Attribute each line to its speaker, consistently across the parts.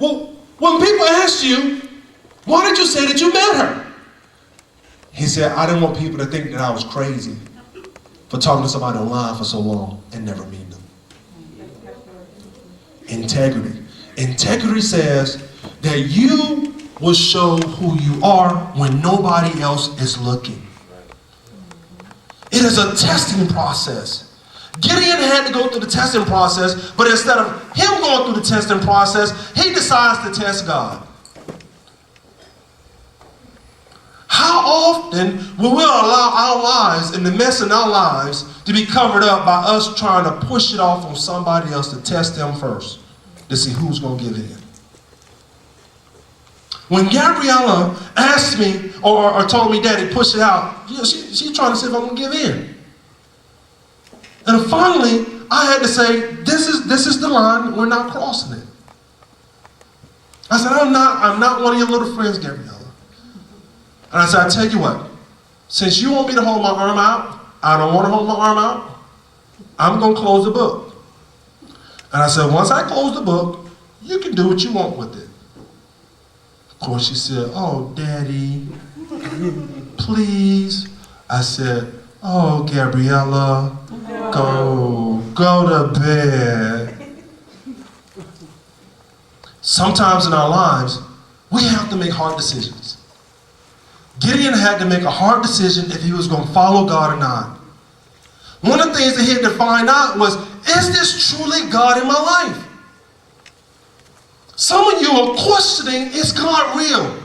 Speaker 1: well, when people asked you, why did you say that you met her? He said, I didn't want people to think that I was crazy for talking to somebody online for so long and never meeting them. Integrity. Integrity says that you will show who you are when nobody else is looking. It is a testing process. Gideon had to go through the testing process, but instead of him going through the testing process, he decides to test God. How often will we allow our lives and the mess in our lives to be covered up by us trying to push it off on somebody else to test them first, to see who's going to give in? When Gabriella asked me or told me, Daddy, push it out, she's trying to see if I'm going to give in. And finally, I had to say, this is the line, we're not crossing it. I said, I'm not one of your little friends, Gabriella. And I said, I tell you what, since you want me to hold my arm out, I don't want to hold my arm out, I'm going to close the book. And I said, once I close the book, you can do what you want with it. Of course, she said, oh, Daddy, please. I said, oh, Gabriella, go to bed. Sometimes in our lives, we have to make hard decisions. Gideon had to make a hard decision if he was going to follow God or not. One of the things that he had to find out was, is this truly God in my life? Some of you are questioning, is God real?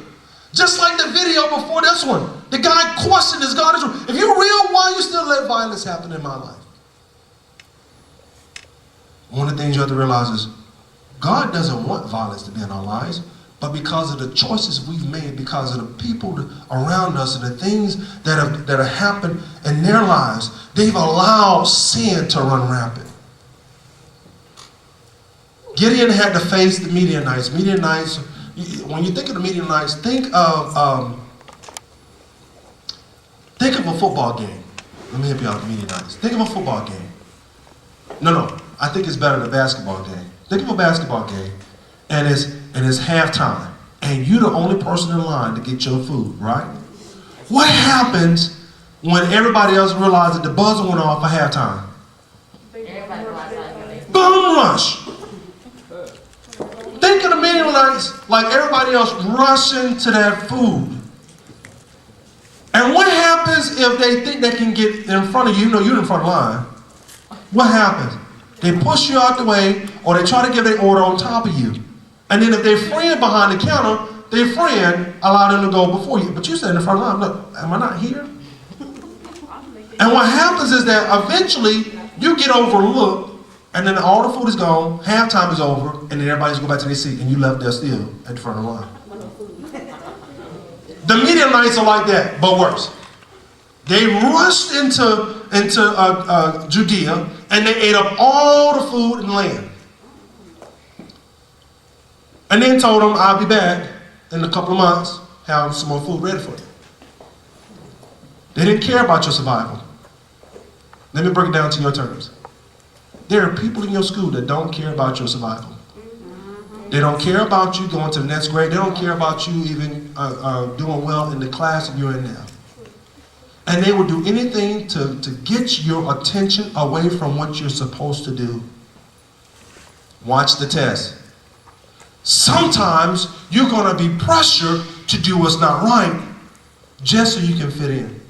Speaker 1: Just like the video before this one. The guy questioned, is God real? If you're real, why you still let violence happen in my life? One of the things you have to realize is, God doesn't want violence to be in our lives, but because of the choices we've made, because of the people around us and the things that have happened in their lives, they've allowed sin to run rampant. Gideon had to face the Midianites. Midianites, when you think of the Midianites, think of a football game. Let me help you out with the Midianites. Think of a football game. No, I think it's better than a basketball game. Think of a basketball game, and it's halftime, and you're the only person in line to get your food, right? What happens when everybody else realizes that the buzzer went off for halftime? Bum rush. Think of the Midianites like everybody else rushing to that food. And what happens if they think they can get in front of you? You know you're in front of the line. What happens? They push you out the way, or they try to give their order on top of you. And then if their friend behind the counter, their friend allowed them to go before you. But you said in the front of the line, look, am I not here? And what happens is that eventually you get overlooked, and then all the food is gone, halftime is over, and then everybody's go back to their seat, and you left there still at the front of the line. The Midianites are like that, but worse. They rushed into Judea, and they ate up all the food in the land. And then told them, I'll be back in a couple of months, have some more food ready for you. They didn't care about your survival. Let me break it down to your terms. There are people in your school that don't care about your survival. They don't care about you going to the next grade. They don't care about you even doing well in the class that you're in now. And they will do anything to get your attention away from what you're supposed to do. Watch the test. Sometimes you're going to be pressured to do what's not right just so you can fit in.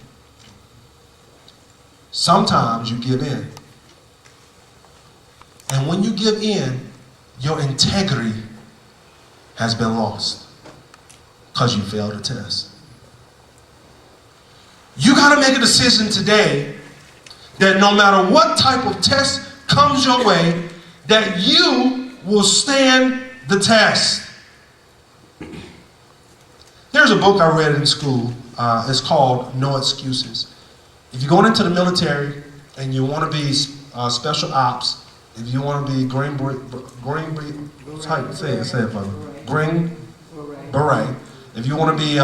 Speaker 1: Sometimes you give in. And when you give in, your integrity has been lost because you failed the test. You got to make a decision today that no matter what type of test comes your way, that you will stand the test. There's a book I read in school. It's called No Excuses. If you're going into the military and you want to be special ops, if you want to be Green Beret, if you want to be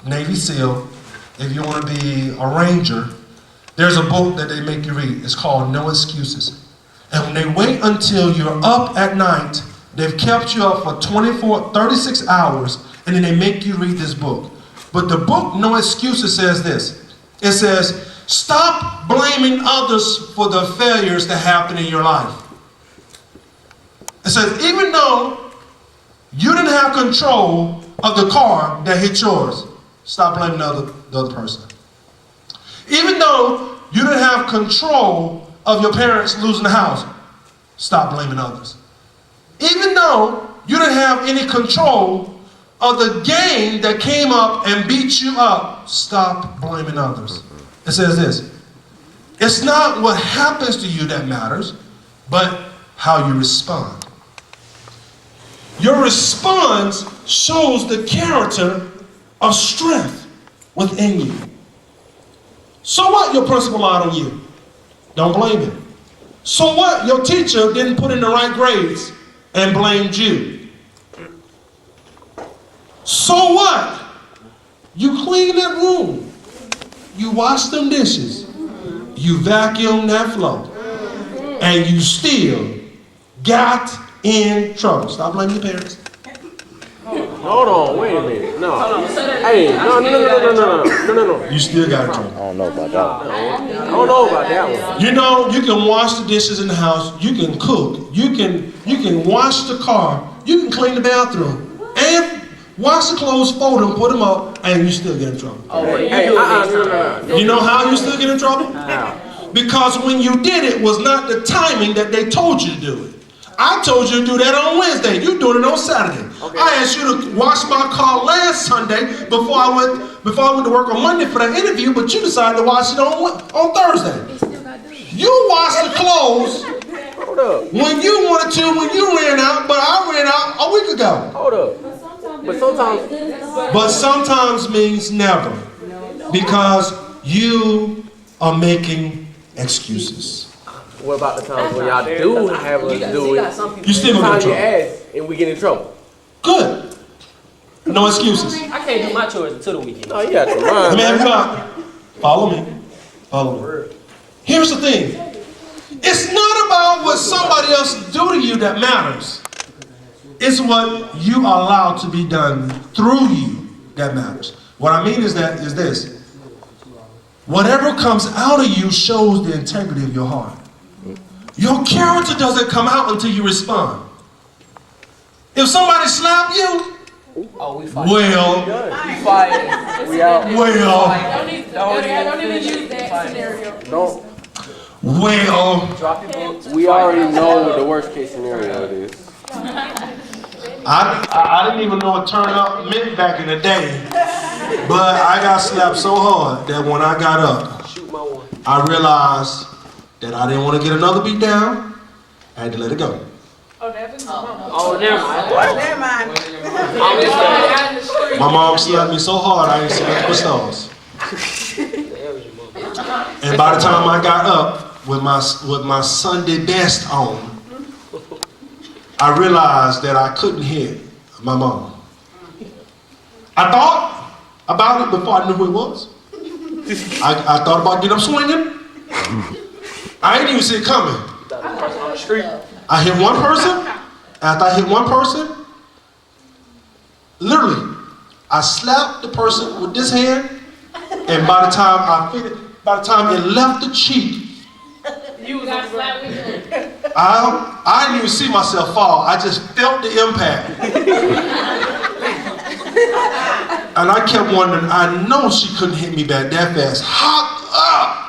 Speaker 1: Navy SEAL, if you want to be a Ranger, there's a book that they make you read. It's called No Excuses. And when they wait until you're up at night They've kept you up for 36 hours, and then they make you read this book. But the book, No Excuses, says this. It says, stop blaming others for the failures that happen in your life. It says, even though you didn't have control of the car that hit yours, stop blaming the other person. Even though you didn't have control of your parents losing the house, stop blaming others. Even though you didn't have any control of the gang that came up and beat you up, stop blaming others. It says this, it's not what happens to you that matters, but how you respond. Your response shows the character of strength within you. So what your principal lied on you? Don't blame him. So what your teacher didn't put in the right grades and blamed you? So what? You clean that room. You wash them dishes. You vacuum that floor. And you still got in trouble. Stop blaming your parents.
Speaker 2: Hold on, wait a minute. No. Hey, no.
Speaker 1: You still got in trouble.
Speaker 3: I don't know about that one.
Speaker 2: I don't know about that one.
Speaker 1: You know, you can wash the dishes in the house. You can cook. You can wash the car. You can clean the bathroom. And wash the clothes, fold them, put them up, and you still get in trouble. You know how you still get in trouble? Because when you did it was not the timing that they told you to do it. I told you to do that on Wednesday. You're doing it on Saturday. Okay. I asked you to wash my car last Sunday before I went to work on Monday for that interview, but you decided to wash it on Thursday. You washed the clothes when you wanted to, when you ran out, but I ran out a week ago.
Speaker 2: Hold up.
Speaker 1: But sometimes means never, because you are making excuses.
Speaker 2: What about the times when y'all do have us do it?
Speaker 1: You still gonna get in trouble.
Speaker 2: Ask and we get in trouble.
Speaker 1: Good. No excuses.
Speaker 4: I can't do my chores until the weekend.
Speaker 2: Oh, you got your mind.
Speaker 1: Let me have you back. Follow me. Follow me. Here's the thing. It's not about what somebody else do to you that matters. It's what you allow to be done through you that matters. What I mean is this. Whatever comes out of you shows the integrity of your heart. Your character doesn't come out until you respond. If somebody slap you,
Speaker 4: we fight.
Speaker 1: well,
Speaker 4: We fight.
Speaker 2: We out.
Speaker 1: well,
Speaker 4: Don't even use that scenario.
Speaker 2: Don't.
Speaker 1: well,
Speaker 4: Drop your books.
Speaker 2: We already know what the worst case scenario it is.
Speaker 1: I didn't even know what turn up meant back in the day, but I got slapped so hard that when I got up, I realized that I didn't want to get another beat down. I had to let it go.
Speaker 4: Oh, never mind.
Speaker 1: My mom slapped me so hard I ain't seen nothing but stars. And by the time I got up with my Sunday best on, I realized that I couldn't hit my mom. I thought about it before I knew who it was. I thought about getting up swinging. I ain't even see it coming. I hit one person. After I hit one person, literally, I slapped the person with this hand, and by the time it left the cheek, I didn't even see myself fall. I just felt the impact. And I kept wondering, I know she couldn't hit me back that fast. Hopped up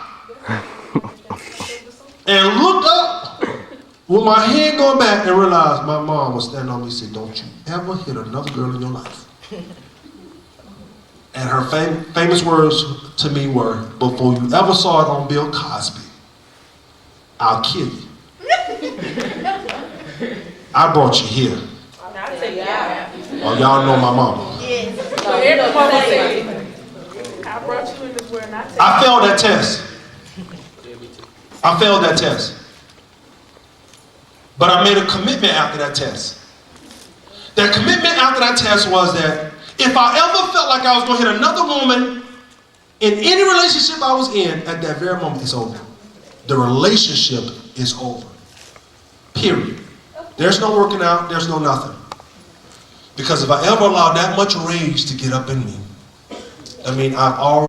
Speaker 1: and looked up with my head going back and realized my mom was standing on me and said, don't you ever hit another girl in your life. And her famous words to me were, before you ever saw it on Bill Cosby, I'll kill you. I brought you here. Oh, y'all know my mama. I failed that test. But I made a commitment after that test. That commitment after that test was that if I ever felt like I was going to hit another woman in any relationship I was in, at that very moment, it's over. The relationship is over. Period. There's no working out, there's no nothing. Because if I ever allow that much rage to get up in me, I mean, I've already